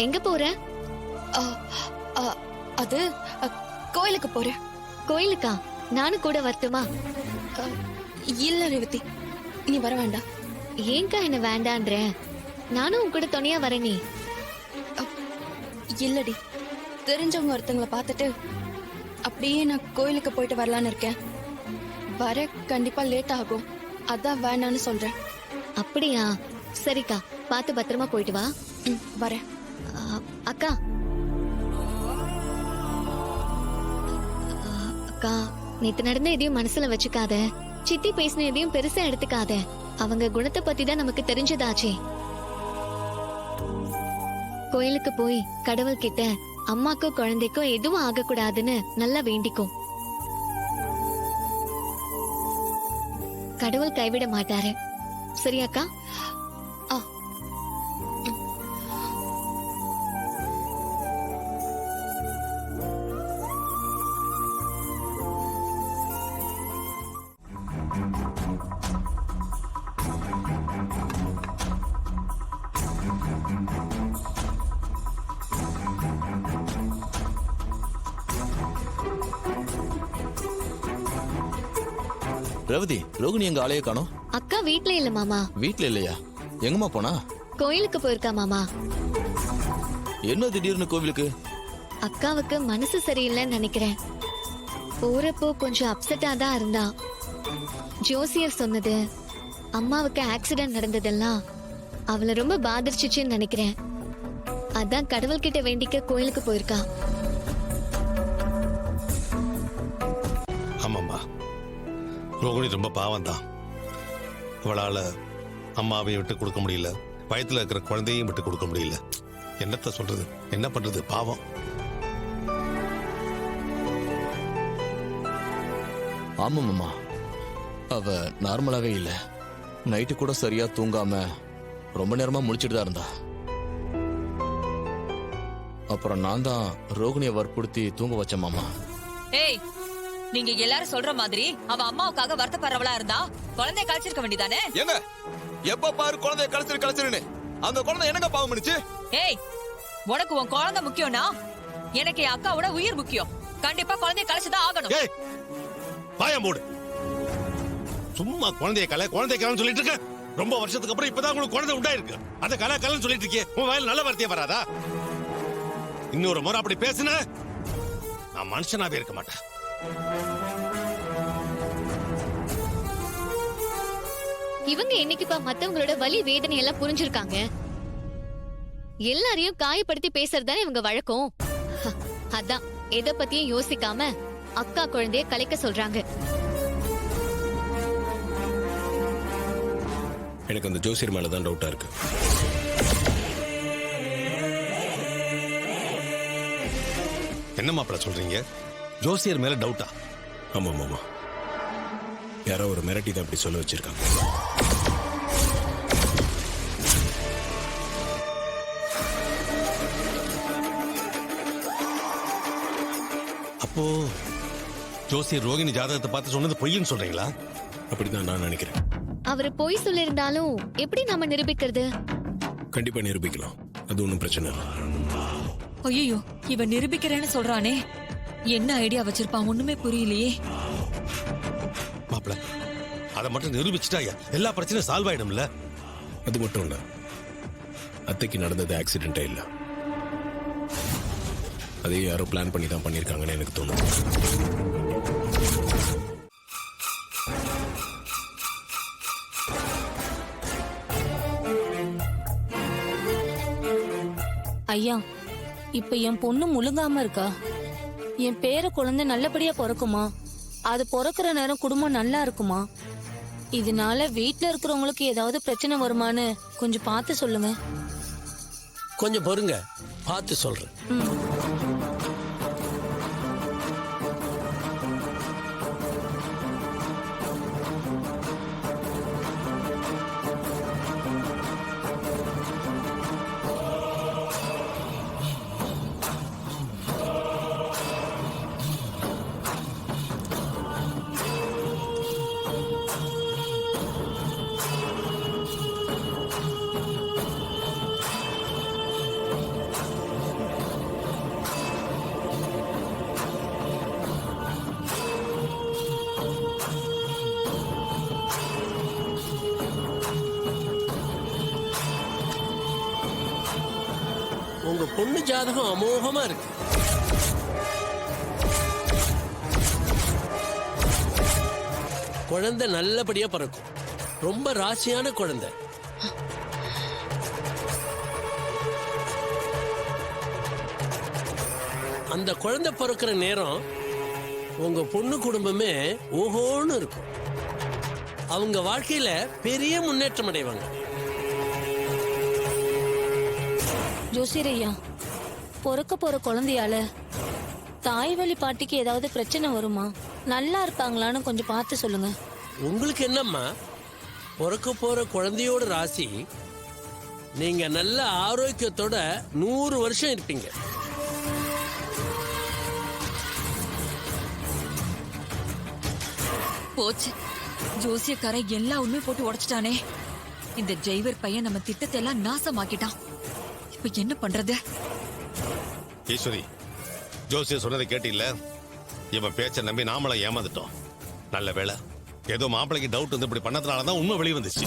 எங்க போற? அ, அ, அது அ, கோயிலுக்கு போறேன். கோயிலுக்கா? நானும் கூட வரட்டுமா? அ, இல்ல ரேவதி, நீ வர வேண்டாம். ஏங்கா என்ன வேண்டான்ற? நானும் உன் கூட துணையா வரேனே. இல்லடி, தெரிஞ்சவங்க ஒருத்தங்களை பார்த்துட்டு அப்படியே நான் கோயிலுக்கு போயிட்டு வரலான்னு இருக்கேன். வர கண்டிப்பா லேட் ஆகும், அதான் வேணான்னு சொல்றேன். அப்படியா? சரிக்கா, பார்த்து பத்திரமா போயிட்டு வா. வரேன். அக்கா அக்கா, நேத்து நடந்த எதையும் மனசுல வச்சுக்காத. சித்தி பேசின எதையும் பெருசா எடுத்துக்காத. அவங்க குணத்தை பத்தி தான் நமக்கு தெரிஞ்சதாச்சே. கோயிலுக்கு போய் கடவுள் கிட்ட அம்மாக்கும் குழந்தைக்கும் எதுவும் ஆகக்கூடாதுன்னு நல்லா வேண்டிக்கும். கடவுள் கைவிட மாட்டாரு. சரியாக்கா? ஆ. ரேவதி, ரோகிணி எங்க ஆளையே காணோம். அக்கா வீட்ல இல்ல மாமா. வீட்ல இல்லையா? எங்கம்மா போனா? கோயிலுக்கு போயிருக்கா மாமா. என்ன திடீர்னு கோவிலுக்கு? அக்காவுக்கு மனசு சரியில்லைன்னு நினைக்கிறேன். போறப்போ கொஞ்சம் அப்செட்டா தான் இருந்தா. ஜோசியர் சொன்னது, அம்மாவுக்கு ஆக்சிடென்ட் நடந்ததெல்லாம் அவளை ரொம்ப பாதிச்சுச்சுன்னு நினைக்கிறேன். அதான் கடவுள்கிட்ட வேண்டிக்க கோயிலுக்கு போயிருக்கா. ஆமாம்மா, ரோகிணி ரொம்ப பாவம் தான். அவளால அம்மாவையும் விட்டு கொடுக்க முடியல, வயத்துல இருக்கிற குழந்தையும் விட்டு கொடுக்க முடியல. என்னத்த சொல்றது, என்ன பண்றது, பாவம். ஆமாம்மா, அவ நார்மலாவே இல்ல. நைட்டு கூட சரியா தூங்காம ரொம்ப நேரமா முழிச்சிட்டு தான் இருந்தா. அப்புறம் நான் தான் ரோகிணியை வற்புறுத்தி தூங்க வச்சேன் மாமா. ஏய், நீங்க எல்லாரும் சொல்ற மாதிரி அவ அம்மாவுக்காக வருத்தப்படுறவளா இருந்தா குழந்தைய கழிச்சிருக்க வேண்டியதானே? ஏங்க, எப்ப பாரு குழந்தைய கழிச்சிருன்னு அந்த குழந்தை என்னங்க பாவம் பண்ணுச்சு? ஏய், உனக்கு உன் குழந்தை முக்கியம்னா எனக்கு என் அக்காவோட உயிர் முக்கியம். கண்டிப்பா குழந்தைய கழிச்சுதான் ஆகணும். ஏய், பாயா மூடு. சும்மா குழந்தைய கலைன்னு சொல்லிட்டு இருக்க. ரொம்ப வருஷத்துக்கு அப்புறம் இப்பதான் உங்களுக்கு குழந்தை உண்டாயிருக்கு. அந்த கலைன்னு சொல்லிட்டு இருக்கே, உன் வாயில நல்ல வார்த்தையே வராதா? இன்னொரு முறை அப்படி பேசுன நான் மனுஷனாவே இருக்க மாட்டேன். இவங்க என்னைக்குப்பா மத்தவங்களோட வலி வேதனை எல்லாம் புரிஞ்சிருக்காங்க? எல்லாரையும் காயப்படுத்தி பேசுறதுதானே இவங்க வழக்கம். அதான் எதை பத்தியும் யோசிக்காம அக்கா குழந்தைய கலைக்க சொல்றாங்க. எனக்கு அந்த ஜோசியர் மேலதான் டவுட்டா இருக்கு. என்ன மாப்பிள்ள சொல்றீங்க? ஜோசியர் மேல டவுட்டா? ஆமா மாமா, யாரோ ஒரு மிரட்டி தான் அப்படி சொல்ல வச்சிருக்காங்க. அப்போ ஜோசியர் ரோகிணி ஜாதகத்தை பார்த்து சொன்னது பொய்ன்னு சொல்றீங்களா? அப்படிதான் நான் நினைக்கிறேன். அவரு பொய் சொல்லிருந்தாலும் எப்படி நாம நிரூபிக்கிறது? கண்டிப்பா நிரூபிக்கலாம், அது ஒன்றும் பிரச்சனை இல்லை. ஐயோ, இவன் நிரூபிக்கிறேன்னு சொல்றானே, என்ன ஐடியா வச்சிருப்பான் ஒண்ணுமே புரியலையே. மாப்பிள்ள, அதை மட்டும் நிரூபிச்சுட்டா எல்லா பிரச்சனையும் சால்வ் ஆயிடும்ல? அது மட்டும் இல்ல, அத்தைக்கு நடந்தது ஆக்சிடென்டே இல்ல, அதே யாரோ பிளான் பண்ணி தான் பண்ணிருக்காங்கன்னு எனக்கு தோணுது. ஐயா, இப்ப என் பொண்ணு முழுங்காம இருக்கா. என் பேர குழந்தை நல்லபடியா பிறக்குமா? அது பிறக்கிற நேரம் குடும்பம் நல்லா இருக்குமா? இதனால வீட்டுல இருக்கிறவங்களுக்கு ஏதாவது பிரச்சனை வருமான்னு கொஞ்சம் பார்த்து சொல்லுங்க. கொஞ்சம் பொறுங்க, பார்த்து சொல்றேன். உங்க பொண்ணு ஜாதகம் அமோகமா இருக்கு. குழந்தை நல்லபடியா பிறக்கும். ரொம்ப ராசியான குழந்தை. அந்த குழந்தை பிறக்கிற நேரம் உங்க பொண்ணு குடும்பமே ஓஹோன்னு இருக்கும். அவங்க வாழ்க்கையில பெரிய முன்னேற்றம் அடைவாங்க. ஜோசியரையா, பிறக்க போற குழந்தையால தாய் வழி பாட்டிக்கு ஏதாவது பிரச்சனை வருமா? நல்லா இருப்பாங்களான்னு கொஞ்சம் பார்த்து சொல்லுங்க. உங்களுக்கு என்னம்மா, பிறக்க போற குழந்தையோட ராசி நீங்க நல்ல ஆரோக்கியத்தோட 100 வருஷம் இருப்பீங்க. போச்சு, ஜோசியக்காரன் எல்லா உண்மை போட்டு உடைச்சிட்டானே. இந்த டிரைவர் பையன் நம்ம திட்டத்தை எல்லாம் நாசமாக்கிட்டான். இப்ப என்ன பண்றது? ஈஸ்வரி, ஜோசியர் சொன்னதை கேட்டில்ல? இவன் பேச்ச நம்பி நாமளை ஏமாந்துட்டோம். நல்ல வேளை, ஏதோ மாப்பிளைக்கு டவுட் வந்து இப்படி பண்ணதுனாலதான் உண்மை வெளியே வந்துச்சு.